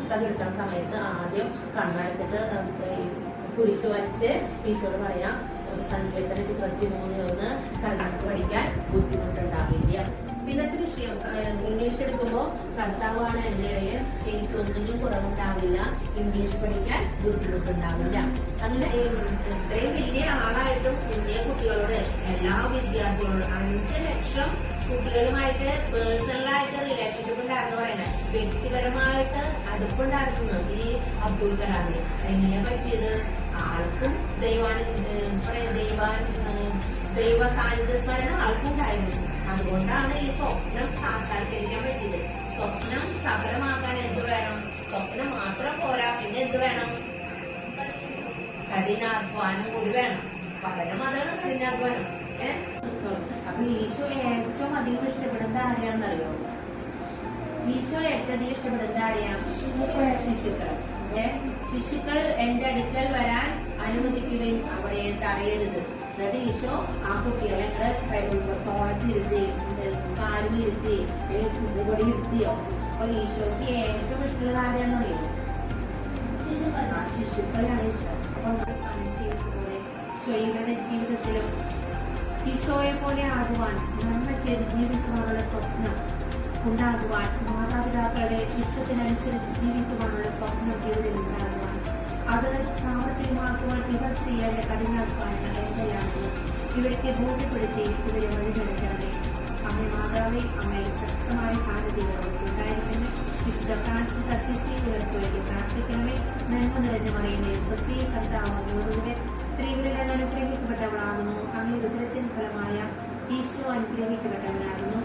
പുസ്തകം എടുക്കുന്ന സമയത്ത് ആദ്യം കണ്ണെടുത്തിട്ട് കുരിശു വരച്ച് ഈശോട് പറയാം, സങ്കീർത്തനം 23:1 കർണാടക പഠിക്കാൻ ബുദ്ധിമുട്ടുണ്ടാവില്ല. പിന്നത്തെ വിഷയം ഇംഗ്ലീഷ് എടുക്കുമ്പോൾ കർത്താവാണ് എൻ്റെ ഇടയിൽ, എനിക്കൊന്നിനും കുറവുണ്ടാവില്ല, ഇംഗ്ലീഷ് പഠിക്കാൻ ബുദ്ധിമുട്ടുണ്ടാവില്ല. അങ്ങനെ ഇത്രയും വലിയ ആളായിട്ടും കുഞ്ഞിയ കുട്ടികളോട് എല്ലാ വിദ്യാർത്ഥികളോടും 5 ലക്ഷം കുട്ടികളുമായിട്ട് പേഴ്സണലായിട്ട് റിലേഷൻഷിപ്പ് ഉണ്ടായിരുന്നു പറയുന്നത്, വ്യക്തിപരമായിട്ട് അടുപ്പുണ്ടായിരുന്നു ഈ അബ്ദുൽ കലാമിന്. എങ്ങനെ പറ്റിയത്? ആൾക്കും ദൈവ സാന്നിധ്യ സ്മരണ ആൾക്കുണ്ടായിരുന്നു. അതുകൊണ്ടാണ് ഈ സ്വപ്നം സാക്ഷാത്കരിക്കാൻ പറ്റിയത്. സ്വപ്നം സഫലമാക്കാൻ എന്ത് വേണം? സ്വപ്നം മാത്രം പോരാ, പിന്നെ എന്ത് വേണം? കഠിനാധ്വാനം കൂടി വേണം. പഠനം അതാണ് കഠിനാധ്വാനം. അപ്പൊ ഈശോ ഏറ്റവും അധികം ഇഷ്ടപ്പെടുന്ന ആരെയാണെന്നറിയോ? ഈശോ ഏറ്റവും അധികം ഇഷ്ടപ്പെടുന്ന ആരെയാണ്? ശിശുക്കൾ. ശിശുക്കൾ എന്റെ അടുക്കൽ വരാൻ അനുവദിക്കുകയും അവിടെ തടയരുത്. എന്നിട്ട് ഈശോ ആ കുട്ടികളെ തോളത്തിരുത്തി, കാലുമിരുത്തി, കുമ്പുപൊടി ഇരുത്തിയോ? അപ്പൊ ഈശോയ്ക്ക് ഏറ്റവും ഇഷ്ടമുള്ള ആരെയാന്ന് പറയും? ശിശുക്കളെയാണ് ഇഷ്ടം. അപ്പൊ സ്വൈവരുടെ ജീവിതത്തിലും ഈശോയെ പോലെ ആകുവാൻ, നന്മ ചെയ്ത് ജീവിക്കുവാനുള്ള സ്വപ്നം ഉണ്ടാകുവാൻ, മാതാപിതാക്കളുടെ ഇഷ്ടത്തിനനുസരിച്ച് ജീവിക്കുവാനുള്ള സ്വപ്നം ഇവരിൽ ഉണ്ടാകുവാൻ, അത് പ്രാവർത്തികമാക്കുവാൻ ഇവർ ചെയ്യേണ്ട കഠിനാധ്വാനങ്ങൾ എന്തെല്ലാമെന്ന് ഇവർക്ക് ബോധ്യപ്പെടുത്തി ഇവരെ വഴിതെളിക്കണമേ. അമ്മ മാതാവേ, അമ്മയുടെ ശക്തമായ സാന്നിധ്യങ്ങളോട് ഉണ്ടായിരിക്കണമേ. വിശുദ്ധ ഫ്രാൻസിസ് അസിസി ഇവർക്ക് വേണ്ടി പ്രാർത്ഥിക്കണമേ. നന്മ നിറഞ്ഞ മറിയമേ, സ്വസ്തി, കർത്താവ് അങ്ങയോടുകൂടെ സ്ത്രീകളിൽ അനുഗ്രഹിക്കപ്പെട്ടവളാകുന്നു. അങ്ങയുടെ ഉദരത്തിൻ ഫലമായ ഈശോ അനുഗ്രഹിക്കപ്പെട്ടവനാകുന്നു.